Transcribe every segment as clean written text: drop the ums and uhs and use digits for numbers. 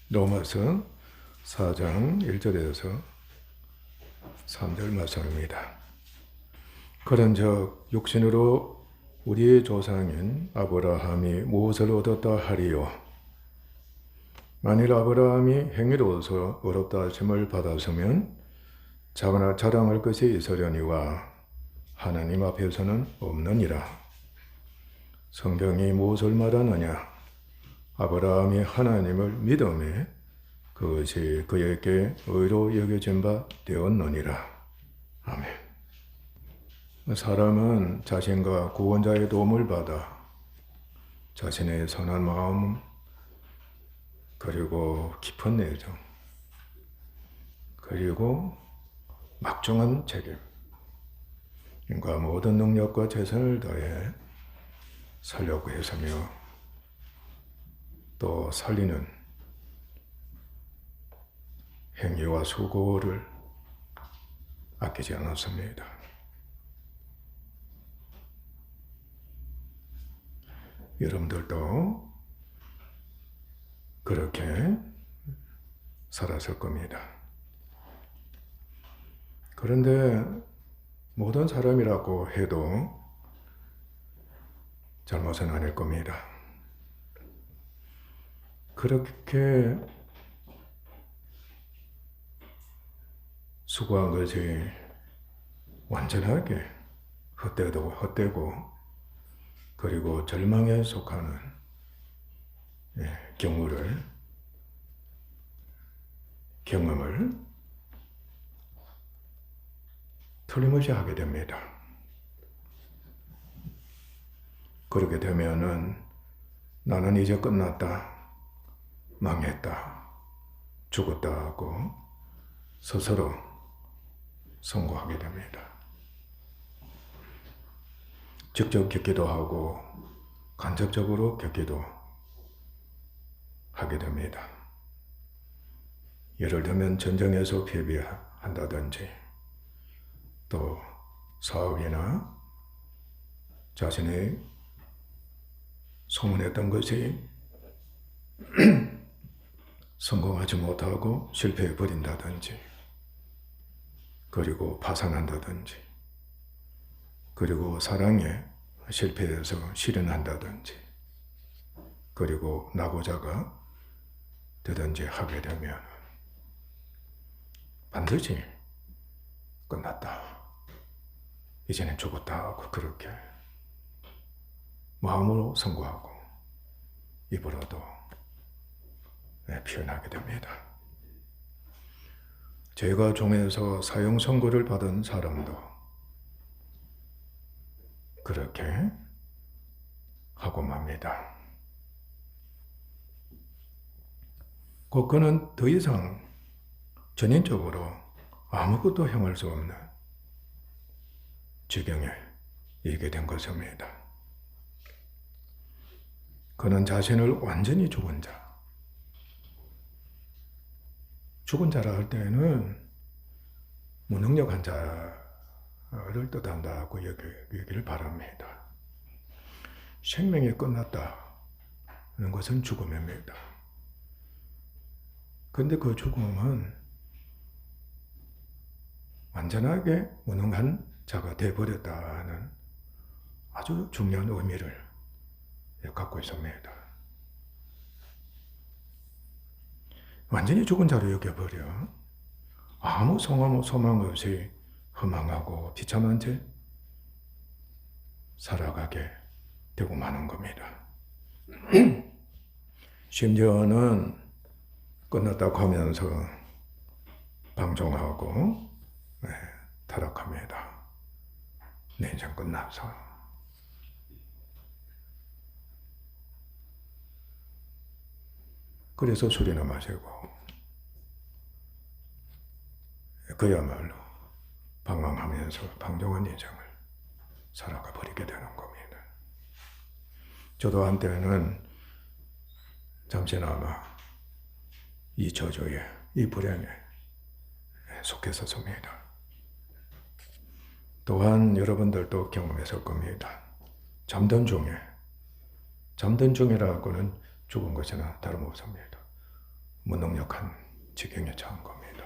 로마서 4장 1절에서 3절 말씀입니다. 그런즉 육신으로 우리의 조상인 아브라함이 무엇을 얻었다 하리요? 만일 아브라함이 행위로서 의롭다 하심을 받았으면 자거나 자랑할 것이 있으려니와 하나님 앞에서는 없느니라. 성경이 무엇을 말하느냐? 아브라함이 하나님을 믿음에 그것이 그에게 의로 여겨진 바 되었느니라. 아멘. 사람은 자신과 구원자의 도움을 받아 자신의 선한 마음 그리고 깊은 애정 그리고 막중한 책임과 모든 능력과 최선을 다해 살려고 했으며 또 살리는 행위와 수고를 아끼지 않았습니다. 여러분들도 그렇게 살았을 겁니다. 그런데 모든 사람이라고 해도 잘못은 아닐 겁니다. 그렇게 수고한 것이 완전하게 헛되고 그리고 절망에 속하는 경험을 틀림없이 하게 됩니다. 그렇게 되면은 나는 이제 끝났다, 망했다, 죽었다 하고 스스로 선고하게 됩니다. 직접 겪기도 하고 간접적으로 겪기도 하게 됩니다. 예를 들면 전쟁에서 패배한다든지 또 사업이나 자신의 소문했던 것이 성공하지 못하고 실패해 버린다든지 그리고 파산한다든지 그리고 사랑에 실패해서 실현한다든지 그리고 낙오자가 되든지 하게 되면 반드시 끝났다, 이제는 죽었다 하고 그렇게 마음으로 선고하고 입으로도 표현하게 됩니다. 죄가 종에서 사형 선고를 받은 사람도 그렇게 하고 맙니다. 그는 더 이상 전인적으로 아무것도 행할 수 없는 지경에 이르게 된 것입니다. 그는 자신을 완전히 죽은 자라 할 때는 무능력한 자를 뜻한다고 여기를 바랍니다. 생명이 끝났다는 것은 죽음입니다. 그런데 그 죽음은 완전하게 무능한 자가 되어버렸다는 아주 중요한 의미를 갖고 있습니다. 완전히 죽은 자로 여겨버려 아무 소망 없이 허망하고 비참한 채 살아가게 되고 마는 겁니다. 심지어는 끝났다고 하면서 방종하고 타락합니다. 내 인생 끝나서. 그래서 술이나 마시고 그야말로 방황하면서 방종한 인생을 살아가 버리게 되는 겁니다. 저도 한때는 잠시나마 이 저주에, 이 불행에 속했었습니다. 또한 여러분들도 경험했을 겁니다. 잠든 중이라고는 죽은 것이나 다름없습니다. 무능력한 지경에 처한 겁니다.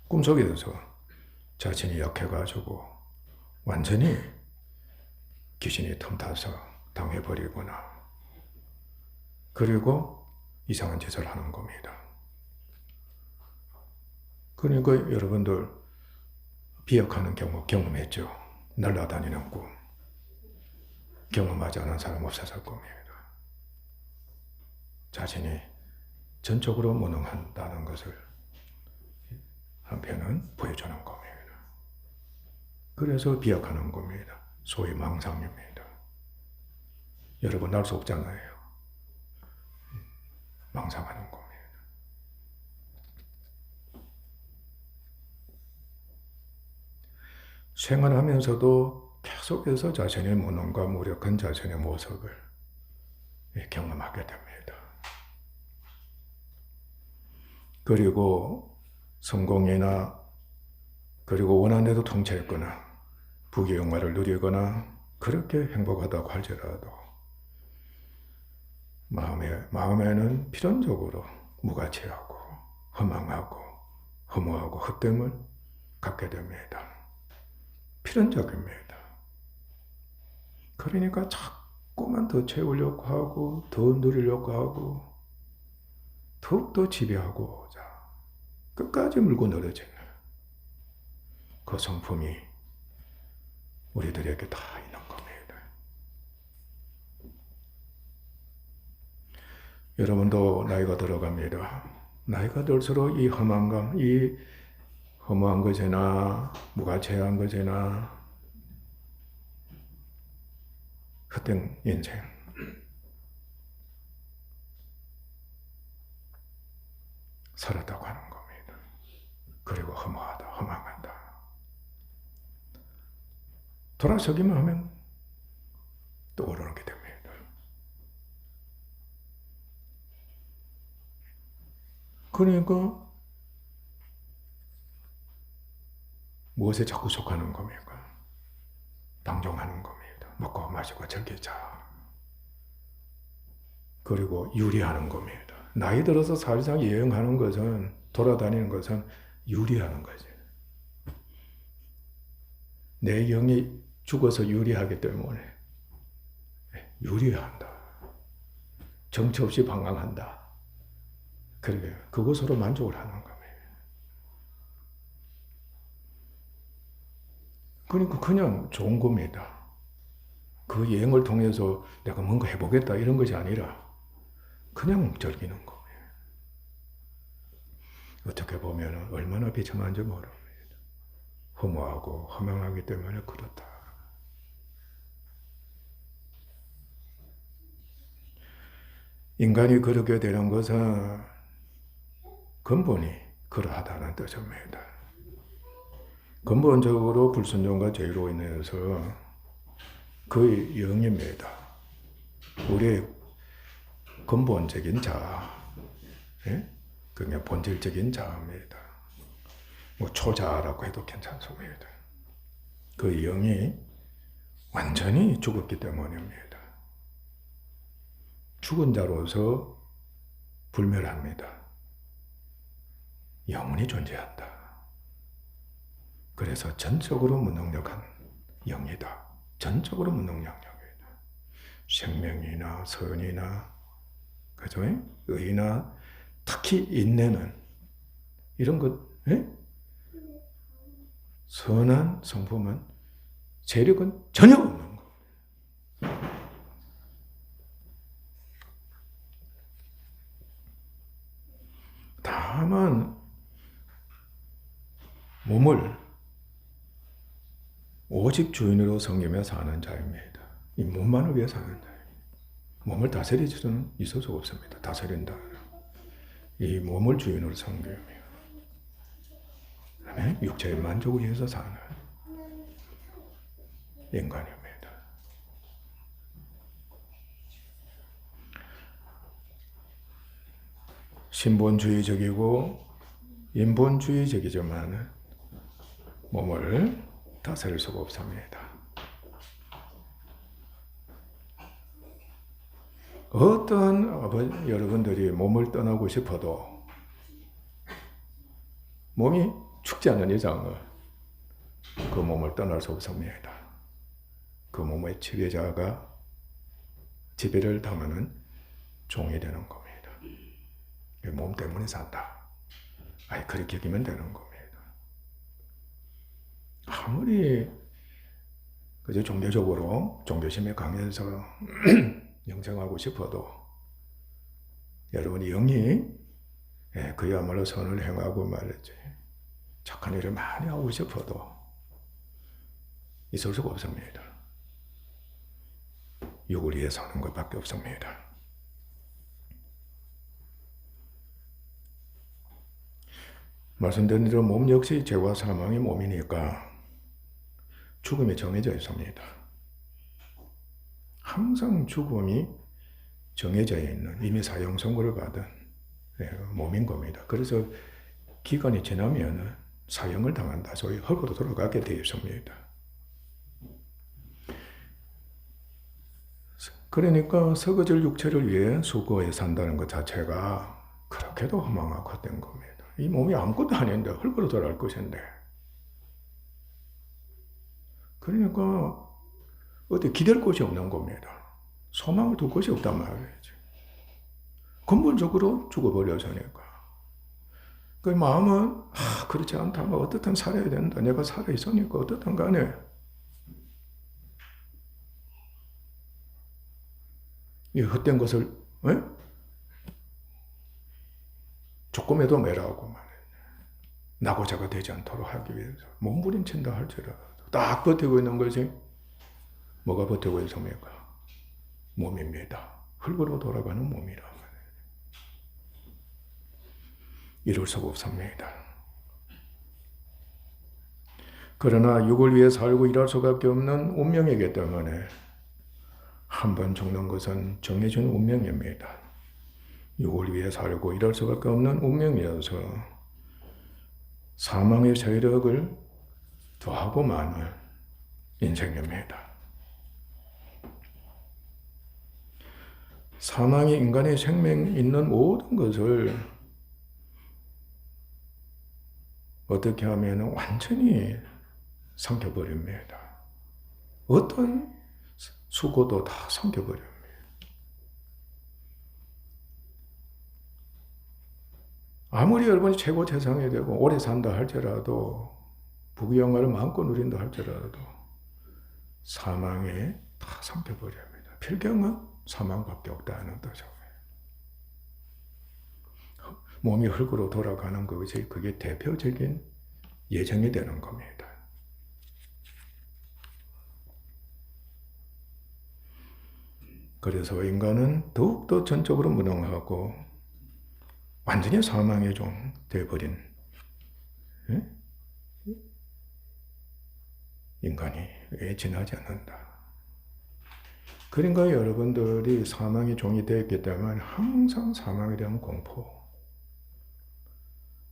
꿈속에서 자신이 약해가지고 완전히 귀신이 틈타서 당해버리거나 그리고 이상한 짓을 하는 겁니다. 그러니까 여러분들 비역하는 경우 경험했죠. 날아다니는 꿈. 경험하지 않은 사람 없었을 겁니다. 자신이 전적으로 무능한다는 것을 한편은 보여주는 겁니다. 그래서 비역하는 겁니다. 소위 망상입니다. 여러분 알 수 없잖아요. 망상하는 겁니다. 생활하면서도 계속해서 자신의 무능과 무력한 자신의 모습을 경험하게 됩니다. 그리고 성공이나 그리고 원한대로 통치했거나 부귀영화를 누리거나 그렇게 행복하다고 할지라도 마음에는 필연적으로 무가치하고 허망하고 허무하고 헛됨을 갖게 됩니다. 필연적입니다. 그러니까 자꾸만 더 채우려고 하고 더 누리려고 하고 더욱더 지배하고자 끝까지 물고 늘어지는 그 성품이 우리들에게 다 있는 겁니다. 여러분도 나이가 들어갑니다. 나이가 들수록 이 허망감, 이 허무한 것이나 무가치한 것이나 헛된 인생 살았다고 하는 겁니다. 그리고 허무하다, 허망하다. 돌아서기만 하면 또 오르게 됩니다. 그러니까 무엇에 자꾸 속하는 겁니까? 방종하는 겁니다. 먹고 마시고 즐기자. 그리고 유리하는 겁니다. 나이 들어서 사실상 여행하는 것은, 돌아다니는 것은 유리하는 거지. 내 영이 죽어서 유리하기 때문에 유리한다. 정처 없이 방황한다. 그러게 그것으로 만족을 하는 겁니다. 그러니까 그냥 좋은 겁니다. 그 여행을 통해서 내가 뭔가 해보겠다 이런 것이 아니라 그냥 즐기는 겁니다. 어떻게 보면 얼마나 비참한지 모릅니다. 허무하고 허망하기 때문에 그렇다. 인간이 그렇게 되는 것은 근본이 그러하다는 뜻입니다. 근본적으로 불순종과 죄로 인해서 그의 영입니다. 우리의 근본적인 자아, 그냥 본질적인 자아입니다. 뭐 초자아라고 해도 괜찮습니다. 그 영이 완전히 죽었기 때문입니다. 죽은 자로서 불멸합니다. 영원히 존재한다. 그래서 전적으로 무능력한 영이다. 전적으로 무능력한 영이다. 생명이나 선이나 그죠? 의나 특히 인내는 이런 것, 선한 성품은 세력은 전혀 없는 거. 다만 몸을 오직 주인으로 섬기며 사는 자입니다. 이 몸만을 위해 사는 자입니다. 몸을 다스릴 수는 있을 수가 없습니다. 다스린다. 이 몸을 주인으로 섬기며 육체의 만족을 위해서 사는 인간입니다. 신본주의적이고 인본주의적이지만 몸을 다스릴 수가 없습니다. 어떤 여러분들이 몸을 떠나고 싶어도 몸이 죽지 않는 이상은 그 몸을 떠날 수 없습니다. 그 몸의 지배자가 지배를 당하는 종이 되는 겁니다. 몸 때문에 산다. 그렇게 여기면 되는 겁니다. 아무리 그저 종교적으로 종교심에 강해서 영생하고 싶어도 여러분이 영이 그야말로 선을 행하고 말이지 착한 일을 많이 하고 싶어도 있을 수가 없습니다. 육을 위해 사는 것밖에 없습니다. 말씀드린 대로 몸 역시 죄와 사망의 몸이니까 죽음이 정해져 있습니다. 항상 죽음이 정해져 있는 이미 사형 선고를 받은 몸인 겁니다. 그래서 기간이 지나면 사형을 당한다. 소위 흙으로 돌아가게 되어 있습니다. 그러니까 썩어질 육체를 위해 수고해 산다는 것 자체가 그렇게도 허망하고 헛된 겁니다. 이 몸이 아무것도 아닌데 흙으로 돌아갈 것인데 그러니까 어디 기댈 곳이 없는 겁니다. 소망을 둘 곳이 없단 말이죠. 근본적으로 죽어버려서니까. 그 마음은 그렇지 않다면 어떻든 살아야 된다. 내가 살아있으니까 어떻든 간에 이 헛된 것을 조금에도 매라고 말해요. 낙오자가 되지 않도록 하기 위해서 몸부림친다 할지라도 딱 버티고 있는 것이 뭐가 버티고 있습니까? 몸입니다. 흙으로 돌아가는 몸이라 말이에요. 이룰 수가 없습니다. 그러나 육을 위해 살고 일할 수밖에 없는 운명이기 때문에 한 번 죽는 것은 정해진 운명입니다. 육을 위해 살고 일할 수밖에 없는 운명이어서 사망의 세력을 더하고 많은 인생입니다. 사망이 인간의 생명이 있는 모든 것을 어떻게 하면 완전히 삼켜버립니다. 어떤 수고도 다 삼켜버립니다. 아무리 여러분이 최고 재상이 되고 오래 산다 할지라도 부귀영화를 마음껏 누린다 할지라도 사망에 다 삼켜버립니다. 필경은 사망밖에 없다는 뜻이죠. 몸이 흙으로 돌아가는 것이 그게 대표적인 예정이 되는 겁니다. 그래서 인간은 더욱더 전적으로 무능하고 완전히 사망의 종 되어버린 인간이 왜 지나지 않는다. 그러니까 여러분들이 사망의 종이 되었기 때문에 항상 사망에 대한 공포,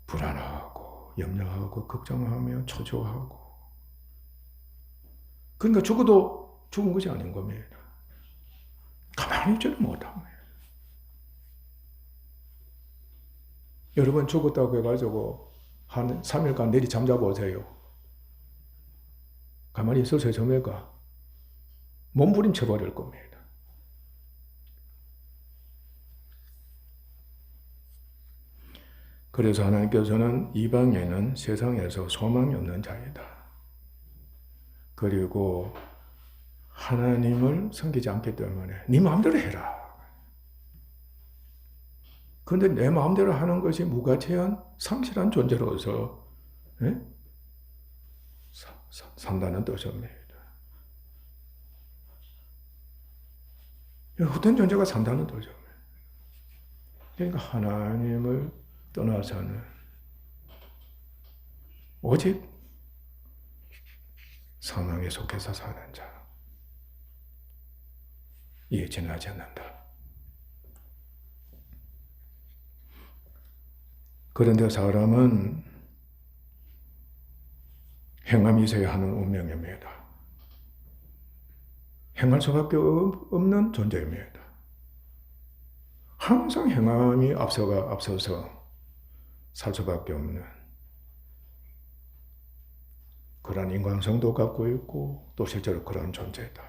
불안하고 염려하고 걱정하며 초조하고 그러니까 죽어도 죽은 것이 아닌 겁니다. 가만히 있지는 못합니다. 여러분 죽었다고 해가지고 한 3일간 내리 잠자고 오세요. 가만히 있어서 점에가 몸부림쳐버릴 겁니다. 그래서 하나님께서는 이방인은 세상에서 소망이 없는 자이다. 그리고 하나님을 섬기지 않기 때문에 네 마음대로 해라. 그런데 내 마음대로 하는 것이 무가치한 상실한 존재로서 산다는 뜻입니다. 어떤 존재가 산다는 뜻입니다. 그러니까 하나님을 떠나서는 오직 사망에 속해서 사는 자. 이에 지나지 않는다. 그런데 사람은 행함이 있어야 하는 운명입니다. 행할 수밖에 없는 존재입니다. 항상 행함이 앞서서 살 수밖에 없는 그런 인간성도 갖고 있고 또 실제로 그런 존재다.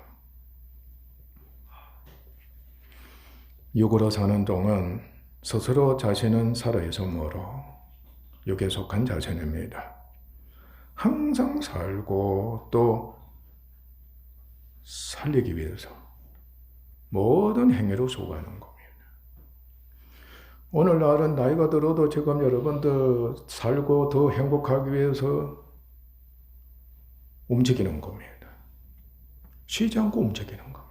육으로 사는 동안 스스로 자신은 살아있으므로 육에 속한 자신입니다. 항상 살고 또 살리기 위해서 모든 행위로 수고하는 겁니다. 오늘날은 나이가 들어도 지금 여러분들 살고 더 행복하기 위해서 움직이는 겁니다. 쉬지 않고 움직이는 겁니다.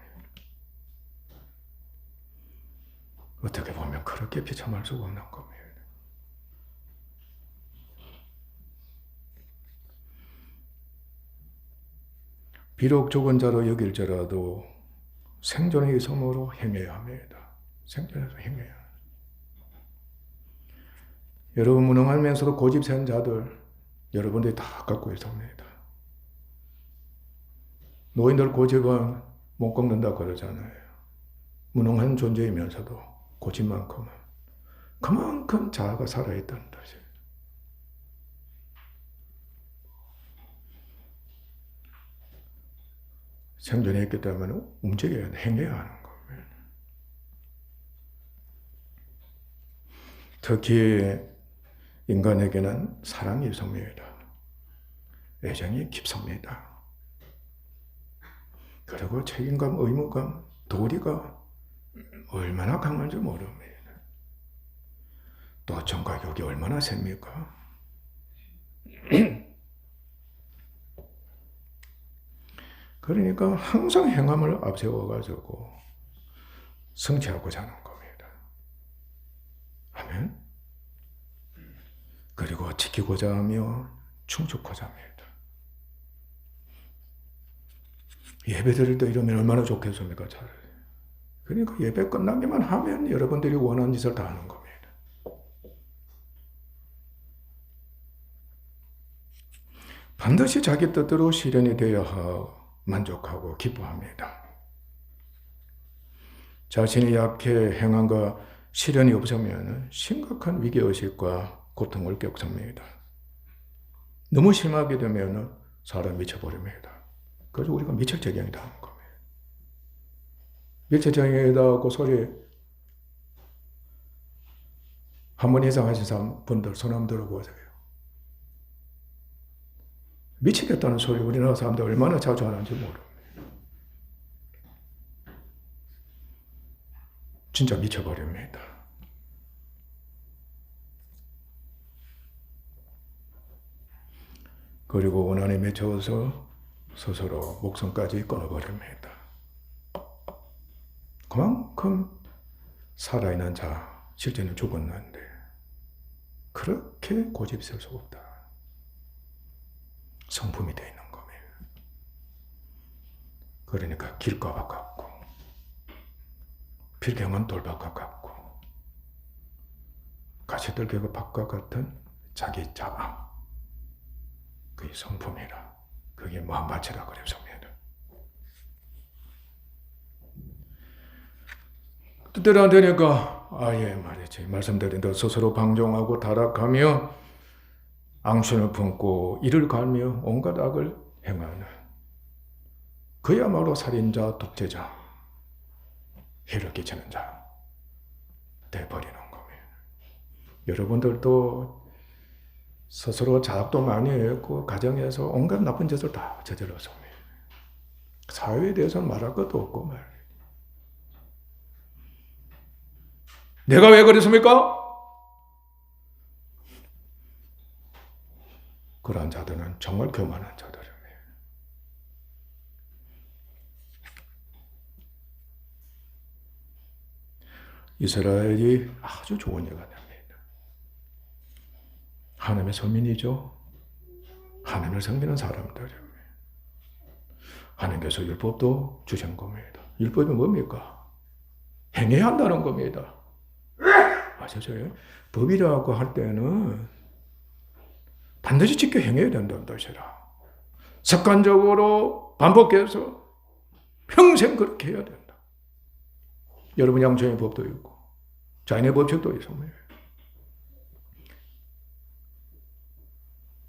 어떻게 보면 그렇게 비참할 수가 없는 겁니다. 비록 죽은 자로 여길지라도 생존의 이성으로 행해야 합니다. 생존해서 행해야 합니다. 여러분 무능하면서도 고집센 자들 여러분들이 다 갖고 있습니다. 노인들 고집은 못 꺾는다 그러잖아요. 무능한 존재이면서도 고집만큼은 그만큼 자아가 살아있다는 뜻이에요. 생존해 있기 때문에 움직여야 돼, 행해야 하는 겁니다. 특히 인간에게는 사랑이 있습니다. 애정이 깊습니다. 그리고 책임감, 의무감, 도리가 얼마나 강한지 모릅니다. 또 정가격이 얼마나 셉니까? 그러니까 항상 행함을 앞세워가지고 성취하고자 하는 겁니다. 아멘. 그리고 지키고자 하며 충족하자 합니다. 예배 드릴 때 이러면 얼마나 좋겠습니까? 차라리. 그러니까 예배 끝나기만 하면 여러분들이 원하는 짓을 다 하는 겁니다. 반드시 자기 뜻대로 실현이 되어야 만족하고 기뻐합니다. 자신이 약해 행함과 실현이 없으면 심각한 위기의식과 고통을 겪습니다. 너무 심하게 되면 사람 미쳐버립니다. 그래서 우리가 미철정형이 당하는 겁니다. 미철정형이라고 소리 한 번 이상 하신 분들 손 한번 들어보세요. 미치겠다는 소리 우리나라 사람들 얼마나 자주 하는지 모릅니다. 진짜 미쳐버립니다. 그리고 원한에 미쳐서 스스로 목숨까지 끊어버립니다. 그만큼 살아있는 자, 실제는 죽었는데 그렇게 고집스러울 수 없다. 성품이 되어 있는 겁니다. 그러니까 길가와 같고 필경은 돌밭과 같고 가시떨기가 밭과 같은 자기 자아, 그게 성품이라, 그게 마음밭이라 그랬습니다. 뜻대로 안 되니까 아예 말이지 말씀드린 대로 스스로 방종하고 타락하며 앙신을 품고 이를 갈며 온갖 악을 행하는 그야말로 살인자, 독재자, 해를 끼치는 자 돼버리는 겁니다. 여러분들도 스스로 자학도 많이 했고 가정에서 온갖 나쁜 짓을 다 저질렀습니다. 사회에 대해서는 말할 것도 없고 말이에요. 내가 왜 그랬습니까? 그러한 자들은 정말 교만한 자들입니다. 이스라엘이 아주 좋은 예가 됩니다. 하나님의 선민이죠. 하나님을 섬기는 사람들입니다. 하나님께서 율법도 주신 겁니다. 율법이 뭡니까? 행해야 한다는 겁니다. 아시죠? 법이라고 할 때는 반드시 지켜 행해야 된다는 뜻이라. 습관적으로 반복해서 평생 그렇게 해야 된다. 여러분 양심의 법도 있고 자연의 법칙도 이 소매예요.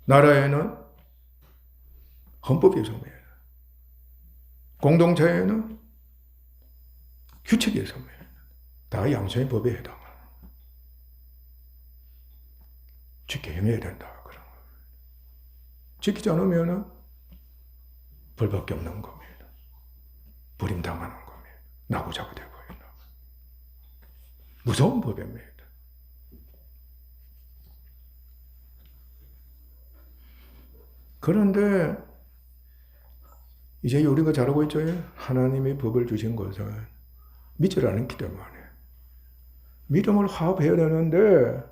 나라에는 헌법이 소매예요. 공동체에는 규칙이 소매예요. 다 양심의 법에 해당하는. 지켜 행해야 된다. 그런 거. 지키지 않으면 벌밖에 없는 겁니다. 버림당하는 겁니다. 나고자가 되고 있는 무서운 법입니다. 그런데 이제 우리가 잘하고 있죠. 하나님의 법을 주신 것은 믿질 않기 때문에 믿음을 화합해야 되는데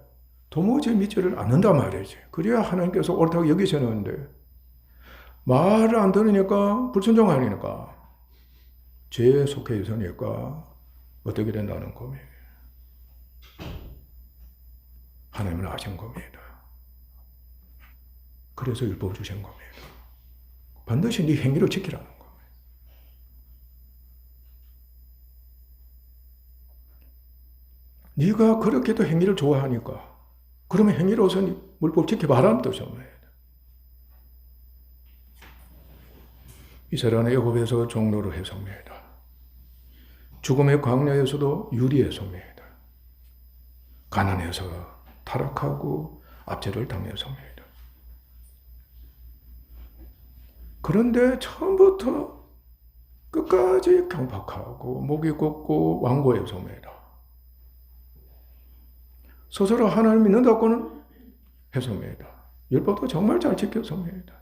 도무지 믿지를 않는단 말이지. 그래야 하나님께서 옳다고 여기시는데 말을 안 들으니까 불순종하니까 죄에 속해 있으니까 어떻게 된다는 겁니다. 하나님은 아신 겁니다. 그래서 율법을 주신 겁니다. 반드시 네 행위를 지키라는 겁니다. 네가 그렇게도 행위를 좋아하니까 그러면 행위로서 율법 지켜봐라는 뜻입니다. 이스라엘은 애굽에서 종로를 해섭니다. 죽음의 광야에서도 유리해섭니다. 가난해서 타락하고 압제를 당해섭니다. 그런데 처음부터 끝까지 강박하고 목이 곱고 완고해섭니다. 스스로 하나님 믿는다고는 해섭니다. 율법도 정말 잘 지켜섭니다.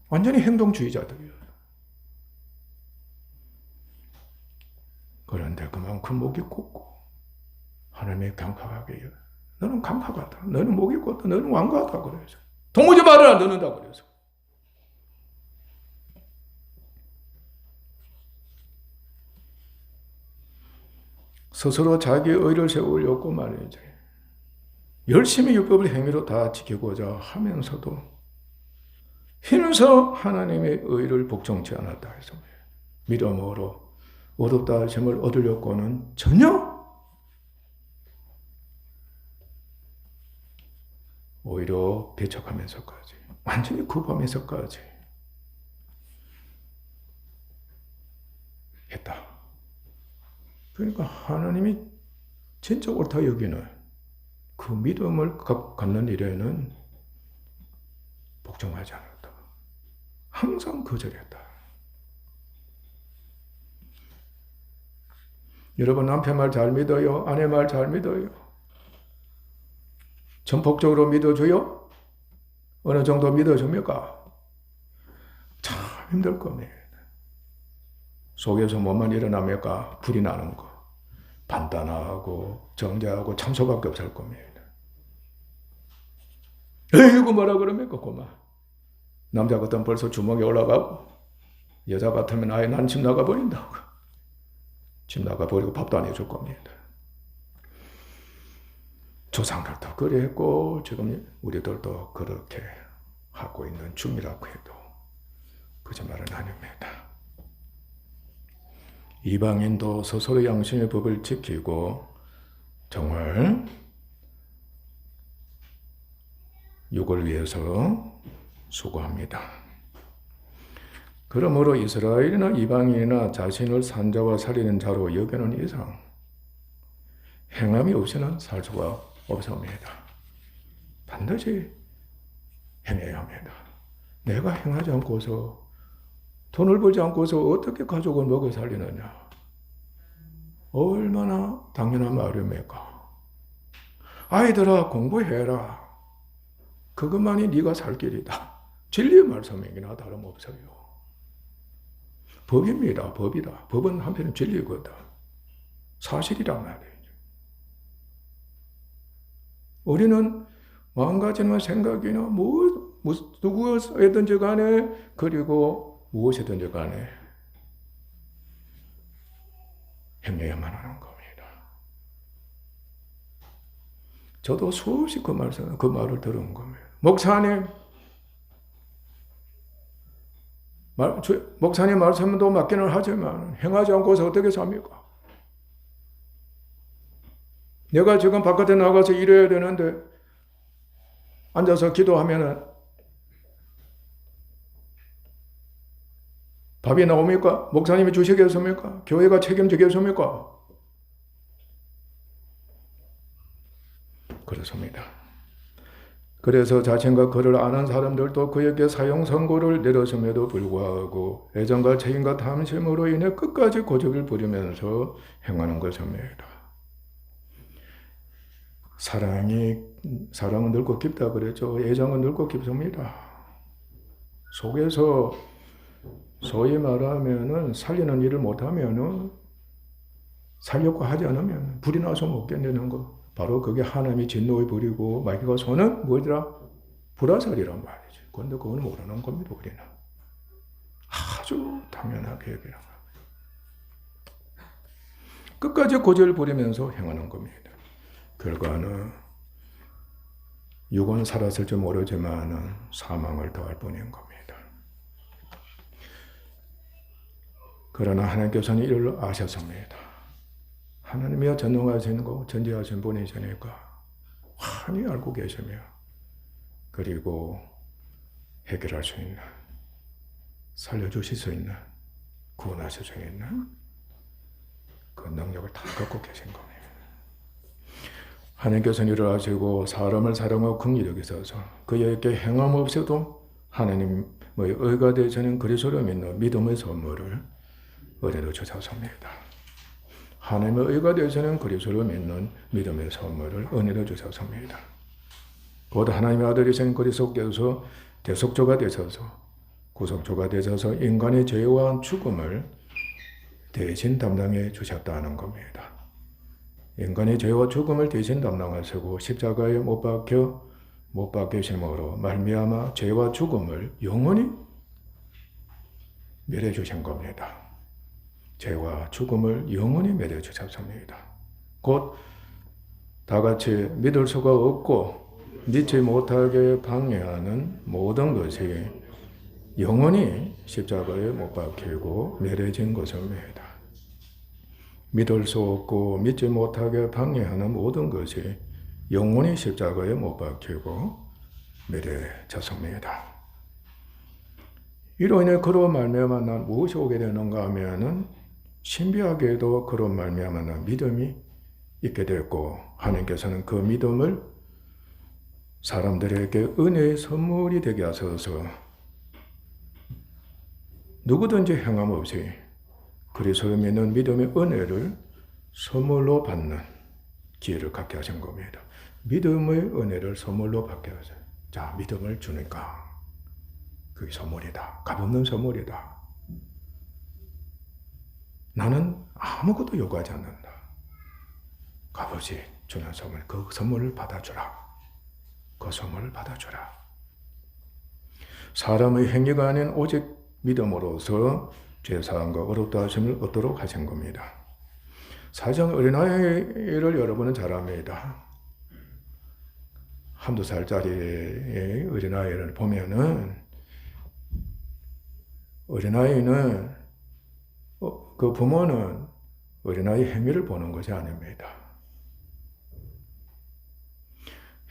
완전히 행동주의자들이에요. 그런데 그만큼 목이 곱고 하나님의 강팍하게 해요. 너는 강팍하다. 너는 목이 곱다. 너는 완고하다. 그래서 도무지 말을 안 듣는다. 그래서 스스로 자기 의를 세우려고 말이지. 열심히 율법을 행위로 다 지키고자 하면서도 힘써 하나님의 의를 복종치 않았다 해서 믿음으로 얻었다 하심을 얻으려고는 전혀 오히려 배척하면서까지 완전히 구부하면서까지 했다. 그러니까 하나님이 진짜 옳다 여기는 그 믿음을 갖는 일에는 복종하지 않았다. 항상 거절했다. 여러분 남편 말 잘 믿어요? 아내 말 잘 믿어요? 전폭적으로 믿어줘요? 어느 정도 믿어줍니까? 참 힘들 겁니다. 속에서 뭐만 일어납니까? 불이 나는 거. 판단하고 정죄하고 참소밖에 없을 겁니다. 에이구 뭐라 그럽니까? 그만. 남자 같으면 벌써 주먹에 올라가고 여자 같으면 아예 난 집 나가버린다고. 집 나가버리고 밥도 안 해줄 겁니다. 조상들도 그랬고 지금 우리들도 그렇게 하고 있는 중이라고 해도 거짓말은 아닙니다. 이방인도 스스로 양심의 법을 지키고 정말 육을 위해서 수고합니다. 그러므로 이스라엘이나 이방인이나 자신을 산자와 살리는 자로 여기는 이상 행함이 없이는 살 수가 없습니다. 반드시 행해야 합니다. 내가 행하지 않고서 돈을 벌지 않고서 어떻게 가족을 먹여 살리느냐. 얼마나 당연한 말입니까? 아이들아 공부해라. 그것만이 네가 살 길이다. 진리의 말씀이나 다름없어요. 법입니다. 법이다. 법은 한편은 진리거든. 사실이란 말이에요. 우리는 마음가짐이나 생각이나 누구에든지 간에 그리고 무엇이든지 간에 행해야만 하는 겁니다. 저도 수없이 그 말을 들은 겁니다. 목사님, 목사님 말씀도 맞기는 하지만 행하지 않고서 어떻게 삽니까? 내가 지금 바깥에 나가서 일해야 되는데 앉아서 기도하면은 밥이 나옵니까? 목사님이 주시겠습니까? 교회가 책임지겠습니까? 그렇습니다. 그래서 자신과 그를 아는 사람들도 그에게 사형 선고를 내렸음에도 불구하고 애정과 책임과 탐심으로 인해 끝까지 고집을 부리면서 행하는 것입니다. 사랑은 넓고 깊다 그랬죠. 애정은 넓고 깊습니다. 속에서 소위 말하면은 살리는 일을 못하면은 살려고 하지 않으면 불이 나서 못 견디는 거. 바로 그게 하나님이 진노의 불이고 마귀가 쏘는 뭐더라? 불화살이란 말이지. 그런데 그건 모르는 겁니다. 우리는. 아주 당연하게 얘기하는 겁니다. 끝까지 고집을 부리면서 행하는 겁니다. 결과는 육은 살았을지 모르지만 사망을 더할 뿐인 겁니다. 그러나 하나님께서는 이를 아셨습니다. 하나님이야 전능하신 거 전지하신 분이시니까 환히 알고 계시며 그리고 해결할 수 있는, 살려주실 수 있는, 구원하실 수 있는 그 능력을 다 갖고 계신 겁니다. 하나님께서는 이를 아시고 사람을 사랑하고 긍휼히 여기셔서 그에게 행함 없이도 하나님의 의가 되시는 그리스도를 믿는 믿음의 선물을 은혜로 주셨습니다. 하나님의 의가 되시는 그리스도를 믿는 믿음의 선물을 은혜로 주셨습니다. 곧 하나님의 아들이신 그리스도께서 대속주가 되셔서 구속주가 되셔서 인간의 죄와 죽음을 대신 담당해 주셨다는 겁니다. 인간의 죄와 죽음을 대신 담당하시고 십자가에 못 박히심으로 말미암아 죄와 죽음을 영원히 멸해 주신 겁니다. 죄와 죽음을 영원히 멸해 주셨습니다. 곧 다같이 믿을 수가 없고 믿지 못하게 방해하는 모든 것이 영원히 십자가에 못 박히고 멸해진 것입니다. 믿을 수 없고 믿지 못하게 방해하는 모든 것이 영원히 십자가에 못 박히고 멸해졌습니다. 이로 인해 그로 말미암아 난 무엇이 오게 되는가 하면은 신비하게도 그로 말미암아 난 믿음이 있게 됐고 하나님께서는 그 믿음을 사람들에게 은혜의 선물이 되게 하셔서 누구든지 행함 없이 그리스도를 믿는 믿음의 은혜를 선물로 받는 기회를 갖게 하신 겁니다. 믿음의 은혜를 선물로 받게 하셔요. 자, 믿음을 주니까 그게 선물이다. 값없는 선물이다. 나는 아무것도 요구하지 않는다. 값없이 주는 선물, 그 선물을 받아주라. 그 선물을 받아주라. 사람의 행위가 아닌 오직 믿음으로서 죄사함과 어렵다 하심을 얻도록 하신 겁니다. 사실 어린아이를 여러분은 잘 압니다. 한두 살짜리 어린아이를 보면은 어린아이는 그 부모는 어린아이 행위를 보는 것이 아닙니다.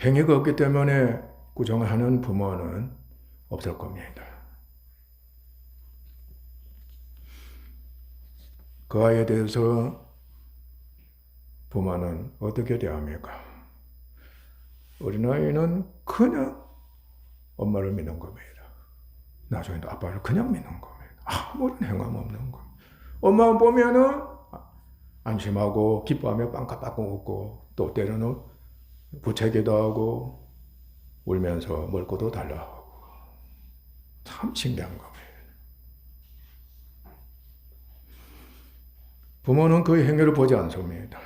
행위가 없기 때문에 구정하는 부모는 없을 겁니다. 그 아이에 대해서 부모는 어떻게 대합니까? 어린아이는 그냥 엄마를 믿는 겁니다. 나중에도 아빠를 그냥 믿는 겁니다. 아무런 행함 없는 겁니다. 엄마 보면은 안심하고 기뻐하며 빵까빵까 웃고 또 때로는 부채기도 하고 울면서 멀고도 달라하고 참 신기한 겁니다. 부모는 그 행위를 보지 않습니다.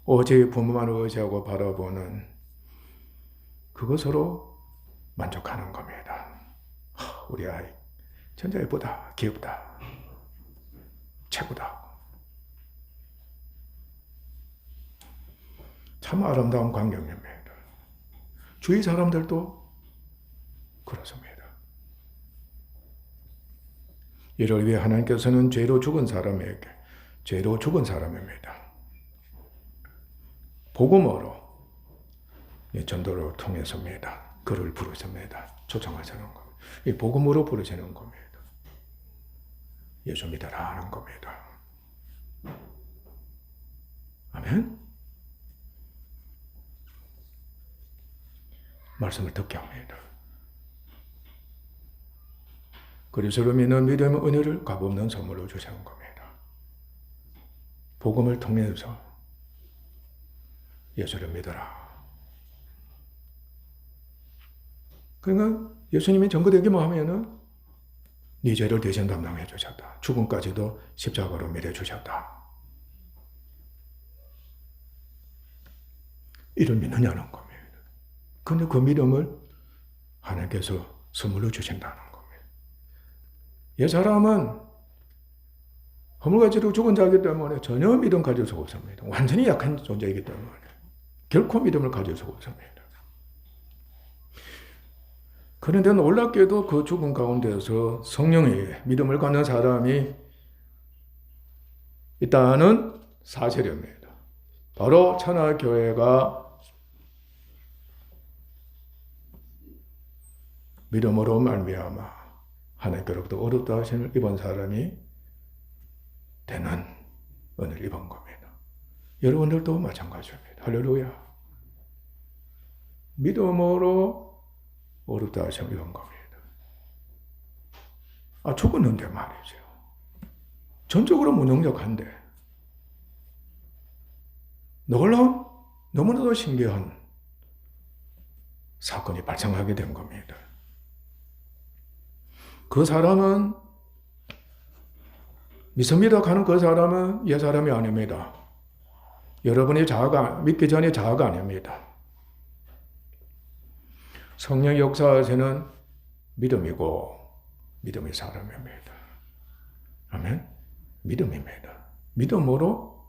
오직 부모만 의지하고 바라보는 그것으로 만족하는 겁니다. 우리 아이 진짜 예쁘다, 귀엽다, 최고다. 참 아름다운 광경입니다. 주위 사람들도 그렇습니다. 이를 위해 하나님께서는 죄로 죽은 사람입니다. 복음으로 전도를 통해서입니다. 그를 부르십니다. 초청하시는 겁니다. 이 복음으로 부르시는 겁니다. 예수 믿어라 하는 겁니다. 아멘? 말씀을 듣게 합니다. 그리스도를 믿는 믿음의 은혜를 값없는 선물로 주시는 겁니다. 복음을 통해서 예수를 믿어라. 그러니까 예수님이 전거되기만 하면은 네 죄를 대신 담당해 주셨다. 죽음까지도 십자가로 매려 주셨다. 이를 믿느냐는 겁니다. 근데 그 믿음을 하나님께서 선물로 주신다는 겁니다. 옛 사람은 허물가지로 죽은 자이기 때문에 전혀 믿음 가질 수가 없습니다. 완전히 약한 존재이기 때문에 결코 믿음을 가질 수가 없습니다. 그런데 놀랍게도 그 죽음 가운데서 성령의 믿음을 갖는 사람이 있다는 사실입니다. 바로 천하교회가 믿음으로 말미암아 하나님께로부터 어렵다 하심을 입은 사람이 되는 은혜를 입은 겁니다. 여러분들도 마찬가지입니다. 할렐루야. 믿음으로 어렵다 하심을 입은 겁니다. 죽었는데 말이죠. 전적으로 무능력한데 놀라운 너무나도 신기한 사건이 발생하게 된 겁니다. 그 사람은 믿습니다 가는 그 사람은 옛 사람이 아닙니다. 여러분이 믿기 전에 자아가 아닙니다. 성령 역사에서는 믿음이고 믿음의 사람입니다. 아멘. 믿음입니다. 믿음으로.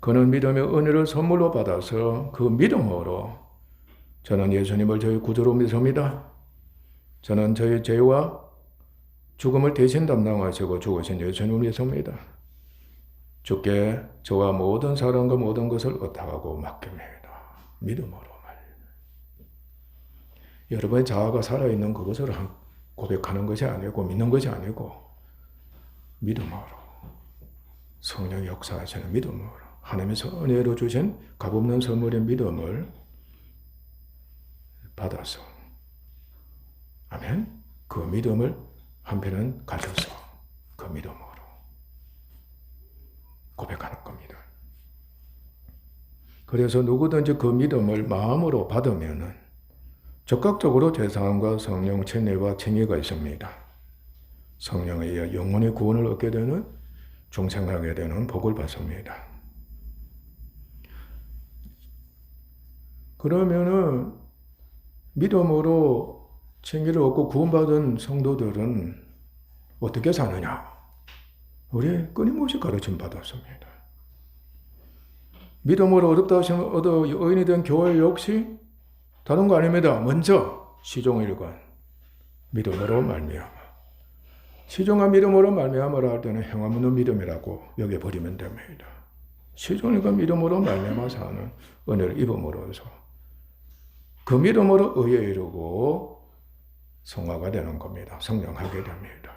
그는 믿음의 은혜를 선물로 받아서 그 믿음으로 저는 예수님을 저희 구주로 믿습니다. 저는 저희 죄와 죽음을 대신 담당하시고 죽으신 예수님을 믿습니다. 주께 저와 모든 사랑과 모든 것을 의탁하고 맡깁니다. 믿음으로 말입니다. 여러분의 자아가 살아있는 그것을 고백하는 것이 아니고 믿는 것이 아니고 믿음으로 성령의 역사하시는 믿음으로 하나님의 은혜로 주신 값없는 선물의 믿음을 받아서 아멘. 그 믿음을 한편은 가져서 그 믿음으로 고백하는 겁니다. 그래서 누구든지 그 믿음을 마음으로 받으면은 적극적으로 죄사함과 성령 체내와 칭의가 있습니다. 성령에 의해 영혼의 구원을 얻게 되는 중생하게 되는 복을 받습니다. 그러면은 믿음으로 칭의를 얻고 구원받은 성도들은 어떻게 사느냐? 우리 끊임없이 가르침 받았습니다. 믿음으로 어렵다 하시면 얻어 의인이 된 교회 역시 다른 거 아닙니다. 먼저 시종일관 믿음으로 말미암아. 시종한 믿음으로 말미암으라 할 때는 행함 없는 믿음이라고 여겨버리면 됩니다. 시종일관 믿음으로 말미암아 사는 은혜를 입음으로써 그 믿음으로 의에 이르고 성화가 되는 겁니다. 성령하게 됩니다.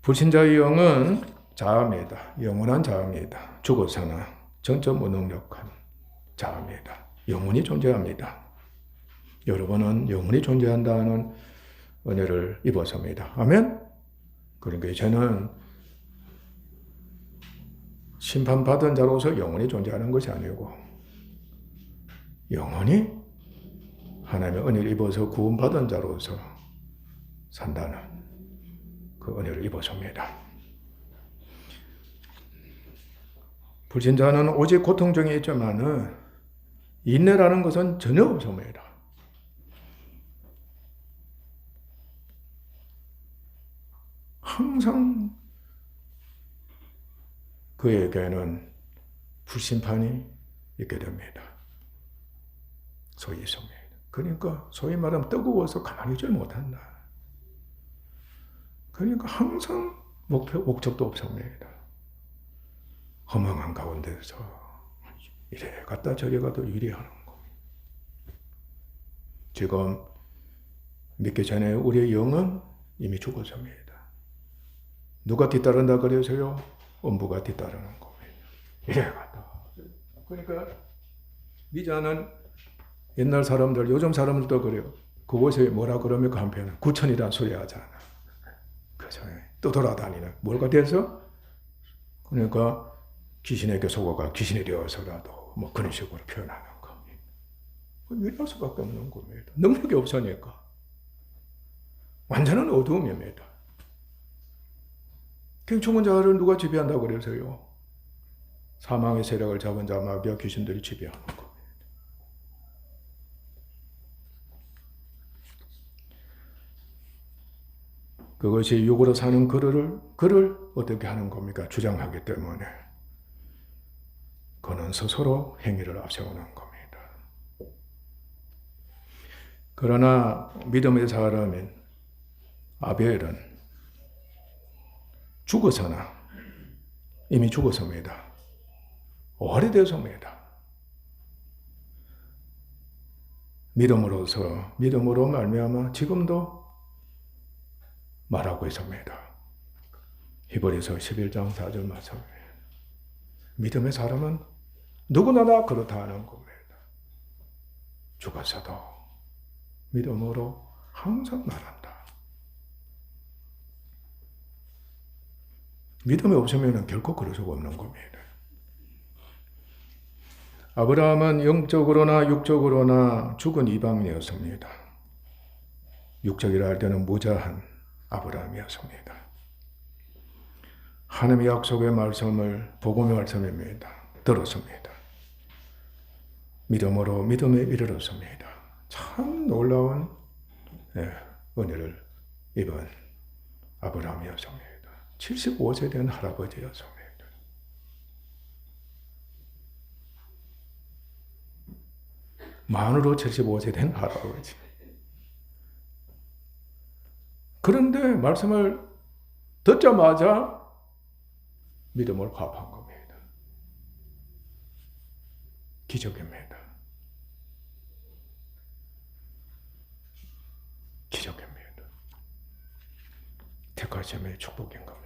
불신자의 영은 자아입니다. 영원한 자아입니다. 죽어서나 전적 무능력한 자아입니다. 영원히 존재합니다. 여러분은 영원히 존재한다는 은혜를 입었습니다. 아멘? 그러니까 이제는 심판받은 자로서 영원히 존재하는 것이 아니고 영원히 하나님의 은혜를 입어서 구원받은 자로서 산다는 그 은혜를 입었습니다. 불신자는 오직 고통 중에 있지만은 인내라는 것은 전혀 없습니다. 항상 그에게는 불심판이 있게 됩니다. 소위 있습니다. 그러니까 소위 말하면 뜨거워서 가만히 있지 못한다. 그러니까 항상 목적도 없습니다. 허망한 가운데서 이래 갔다 저래 가도 유리하는 겁니다. 지금 믿기 전에 우리의 영은 이미 죽었습니다. 누가 뒤따른다 그래서요? 음부가 뒤따르는 겁니다. 이래 갔다. 그러니까 미자는 옛날 사람들, 요즘 사람들도 그래요. 그곳에 뭐라 그러면 한편은 구천이란 소리 하잖아. 그죠? 또 돌아다니는. 뭐가 돼서? 그러니까 귀신에게 속아가 귀신이 되어서라도 뭐 그런 식으로 표현하는 겁니다. 이럴 수밖에 없는 겁니다. 능력이 없으니까. 완전한 어두움입니다. 죽은 자를 누가 지배한다고 그래서요? 사망의 세력을 잡은 자 마귀와 귀신들이 지배하는 겁니다. 그것이 육으로 사는 그를 어떻게 하는 겁니까? 주장하기 때문에. 그는 스스로 행위를 앞세우는 겁니다. 그러나 믿음의 사람인 아벨은 죽어서나 이미 죽었습니다. 오래되었습니다. 믿음으로 말미암아 지금도 말하고 있습니다. 히브리서 11장 4절 말씀입니다. 믿음의 사람은 누구나 다 그렇다 하는 겁니다. 죽었어도 믿음으로 항상 말한다. 믿음이 없으면 결코 그럴 수가 없는 겁니다. 아브라함은 영적으로나 육적으로나 죽은 이방인이었습니다. 육적이라 할 때는 무자한 아브라함이었습니다. 하나님의 약속의 말씀을 복음의 말씀입니다. 들었습니다. 믿음으로 믿음에 이르렀습니다. 참 놀라운 은혜를 입은 아브라함이었습니다. 75세 된 할아버지였습니다. 만으로 75세 된 할아버지. 그런데 말씀을 듣자마자 믿음을 화합한 겁니다. 기적입니다. 기적입니다. 택하심의 축복인 겁니다.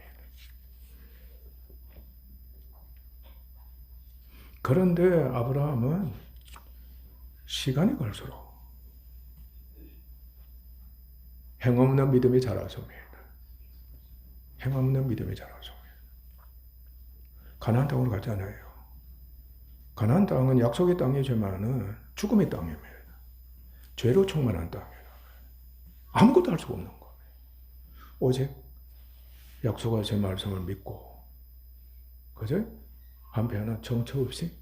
그런데 아브라함은 시간이 갈수록 행없는 믿음이 자라sob니다. 행없는 믿음이 자라sob니다. 가나안 땅으로 가잖아요. 가나안 땅은 약속의 땅이지만은 죽음의 땅입니다. 죄로 충만한 땅이에요. 아무것도 할 수가 없는 거예요. 오직 약속하신 말씀을 믿고, 그죠? 한편은 정처 없이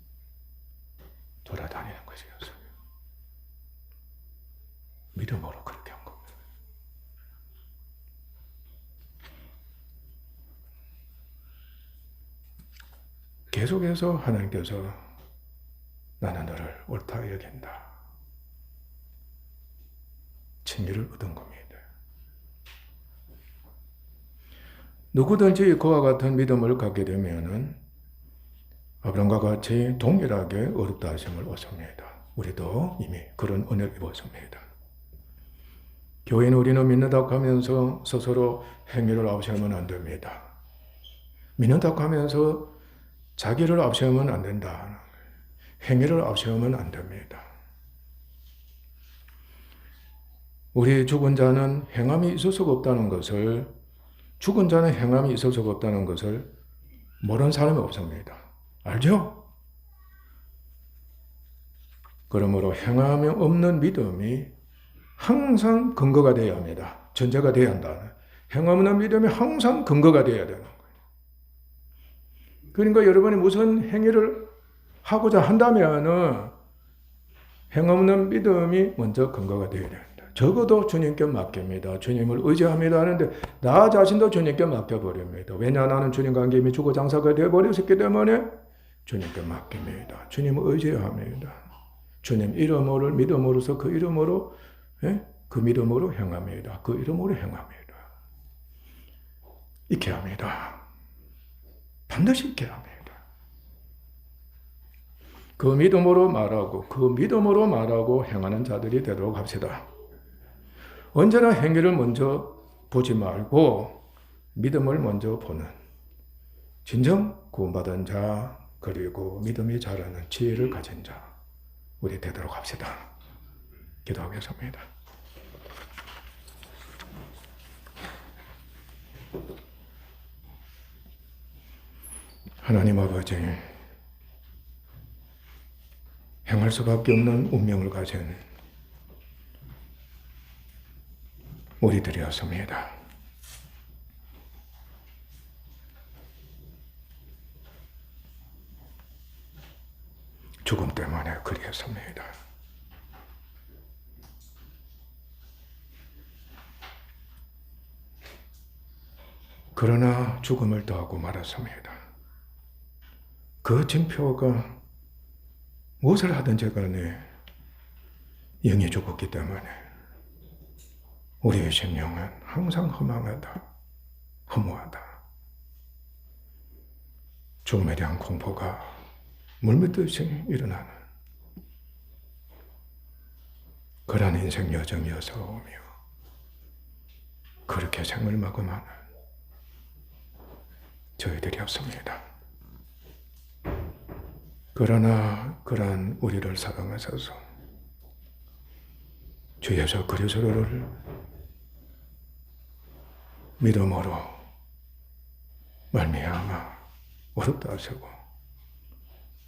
돌아다니는 것이었어요. 믿음으로 그렇게 한 겁니다. 계속해서 하나님께서 나는 너를 옳다 여긴다. 칭의를 얻은 겁니다. 누구든지 그와 같은 믿음을 갖게 되면은 아브라함과 같이 동일하게 어렵다 하심을 얻습니다. 우리도 이미 그런 은혜를 입었습니다. 교인 우리는 믿는다고 하면서 스스로 행위를 앞세우면 안 됩니다. 믿는다고 하면서 자기를 앞세우면 안 된다. 행위를 앞세우면 안 됩니다. 우리 죽은 자는 행함이 있을 수가 없다는 것을, 죽은 자는 행함이 있을 수가 없다는 것을 모르는 사람이 없습니다. 알죠? 그러므로 행함이 없는 믿음이 항상 근거가 되어야 합니다. 전제가 되어야 한다. 행함 없는 믿음이 항상 근거가 되어야 되는 거예요. 그러니까 여러분이 무슨 행위를 하고자 한다면 행함 없는 믿음이 먼저 근거가 되어야 됩니다. 적어도 주님께 맡깁니다. 주님을 의지합니다 하는데 나 자신도 주님께 맡겨버립니다. 왜냐? 나는 주님 관계 이미 주거 장사가 되어버렸기 때문에 주님께 맡깁니다. 주님을 의지합니다. 주님 이름을 믿음으로써 그 이름으로, 그 믿음으로 행합니다. 그 이름으로 행합니다. 있게 합니다. 반드시 있게 합니다. 그 믿음으로 말하고 행하는 자들이 되도록 합시다. 언제나 행위를 먼저 보지 말고 믿음을 먼저 보는 진정 구원받은 자, 그리고 믿음이 자라는 지혜를 가진 자, 우리 되도록 합시다. 기도하겠습니다. 하나님 아버지, 행할 수밖에 없는 운명을 가진 우리들이었습니다. 죽음 때문에 그리했습니다. 그러나 죽음을 더하고 말았습니다. 그 징표가 무엇을 하든지 간에 영이 죽었기 때문에 우리의 생명은 항상 허망하다, 허무하다. 죽음에 대한 공포가 물밀듯이 일어나는 그러한 인생 여정이어서오며 그렇게 생을 마감하는 저희들이었습니다. 그러나 그러한 우리를 사랑하셔서 주 예수 그리스도를 믿음으로 말미암아 어렵다 하시고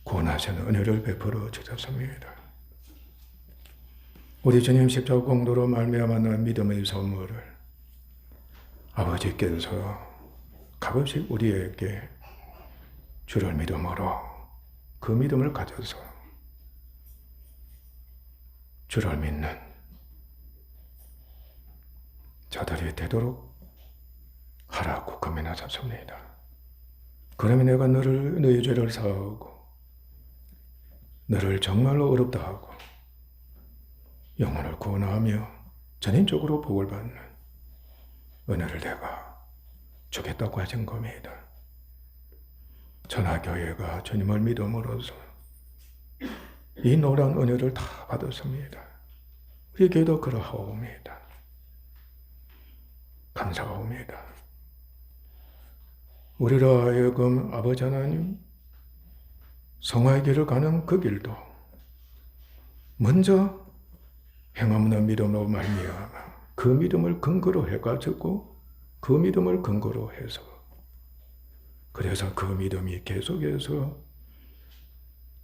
구원하시는 은혜를 베풀어 주셨습니다. 우리 주님 십자가 공로로 말미암아 믿음의 선물을 아버지께서 값없이 우리에게 주를 믿음으로 그 믿음을 가져서 주를 믿는 자들이 되도록 하라고 권면하셨습니다. 그러면 내가 너의 죄를 사하고 너를 정말로 어렵다 하고 영혼을 구원하며 전인적으로 복을 받는 은혜를 내가 주겠다고 하신 겁니다. 천하교회가 주님을 믿음으로써 이 놀라운 은혜를 다 받았습니다. 우리 교회도 그러하옵니다. 감사합니다. 우리로 하여금 아버지 하나님 성화의 길을 가는 그 길도 먼저 행함없는 믿음으로 말미암아 그 믿음을 근거로 해가지고 그 믿음을 근거로 해서 그래서 그 믿음이 계속해서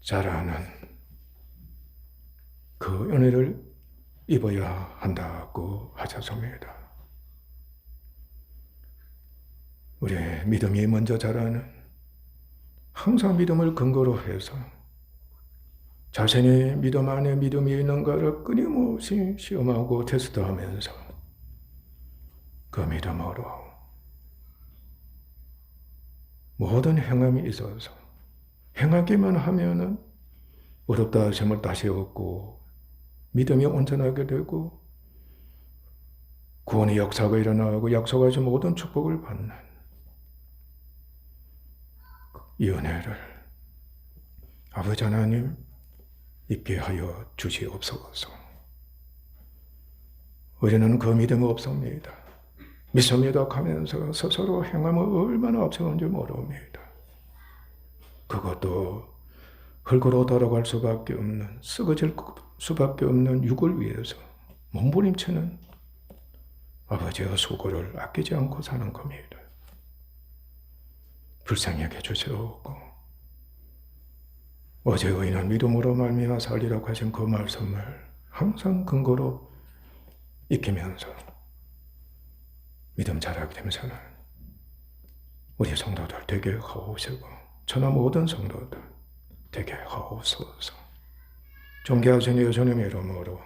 자라는 그 은혜를 입어야 한다고 하셨습니다. 우리의 믿음이 먼저 자라는 항상 믿음을 근거로 해서 자신의 믿음 안에 믿음이 있는가를 끊임없이 시험하고 테스트하면서 그 믿음으로 모든 행함이 있어서 행하기만 하면은 어렵다 하심을 다시 얻고 믿음이 온전하게 되고 구원의 역사가 일어나고 약속하신 모든 축복을 받는 이 은혜를 아버지 하나님 있게 하여 주시옵소서. 우리는 그 믿음이 없습니다. 믿습니다 하면서 스스로 행함을 얼마나 앞서는지 모릅니다. 그것도 흙으로 돌아갈 수밖에 없는, 썩어질 수밖에 없는 육을 위해서 몸부림치는 아버지의 수고를 아끼지 않고 사는 겁니다. 불쌍하게 주시옵고 어제 의인은 믿음으로 말미암아 살리라고 하신 그 말씀을 항상 근거로 익히면서 믿음 자라게 되면서는 우리 성도들 되게 하옵시고 천하 모든 성도들 되게 하옵소서. 존귀하신 예수님의 이름으로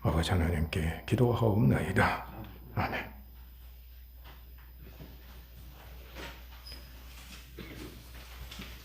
아버지 하나님께 기도하옵나이다. 아멘.